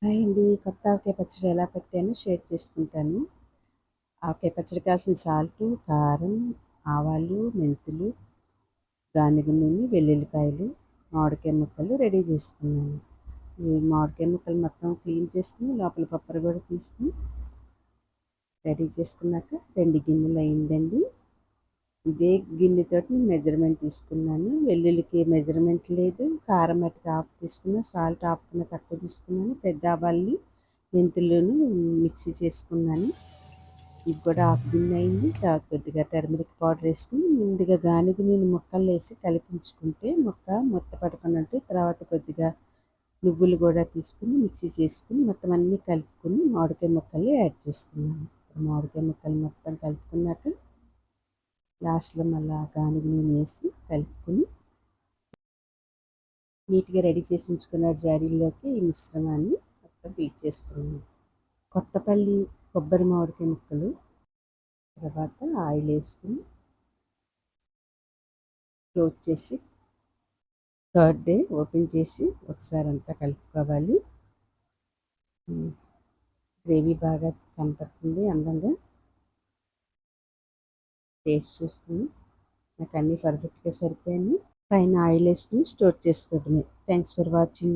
Hi అండి. కొత్త ఆవకాయ పచ్చడి ఎలా పెట్టానో షేర్ చేసుకుంటాను. ఆవకాయ పచ్చడి కావాల్సిన సాల్టు, కారం, ఆవాలు, మెంతులు, గానుగ నూనె, వెల్లుల్లిపాయలు, మామిడికాయ ముక్కలు రెడీ చేసుకున్నాను. ఈ మామిడికాయ ముక్కలు మొత్తం క్లీన్ చేసుకుని లోపల పప్పరు కూడా తీసుకుని రెడీ చేసుకున్నాక 2 గిన్నెలు అయిందండి. ఇదే గిన్నెతోటి నేను మెజర్మెంట్ తీసుకున్నాను. వెల్లుల్లికి మెజర్మెంట్ లేదు. కారం మట్టుకు హాఫ్ తీసుకున్నాను. సాల్ట్ హాఫ్ కన్నా తక్కువ తీసుకున్నాను. పెద్ద ఆవాల్ని మెంతులను మిక్సీ చేసుకున్నాను. ఇవి కూడా హాఫ్ గిన్నె అయింది. తర్వాత కొద్దిగా టర్మరిక్ పౌడర్ వేసుకుని ముందుగా గానుగ నూనె ముక్కలు వేసి కలిపించుకుంటే ముక్క మెత్త పడకుండా తర్వాత కొద్దిగా నువ్వులు కూడా తీసుకుని మిక్సీ చేసుకుని మొత్తం అన్నీ కలుపుకొని మామిడికాయ ముక్కలు యాడ్ చేసుకున్నాను. మామిడికాయ ముక్కలు మొత్తం కలుపుకున్నాక లాస్ట్లో మళ్ళీ గానుగ నూనె వేసి కలుపుకొని నీట్గా రెడీ చేసి ఉంచుకున్న జాడీల్లోకి ఈ మిశ్రమాన్ని మొత్తం ఫీడ్ చేసుకున్నాను. కొత్తపల్లి కొబ్బరి మామిడికాయ ముక్కలు, తర్వాత ఆయిల్ వేసుకుని క్లోజ్ చేసి థర్డ్ డే ఓపెన్ చేసి ఒకసారి అంతా కలుపుకోవాలి. గ్రేవీ బాగా కనపడుతుంది అందంగా. టేస్ట్ చూసుకుని నాకు అన్నీ పర్ఫెక్ట్గా సరిపోయాయి. పైన ఆయిల్ వేసుకుని స్టోర్ చేసుకోవడమే. Thanks for watching.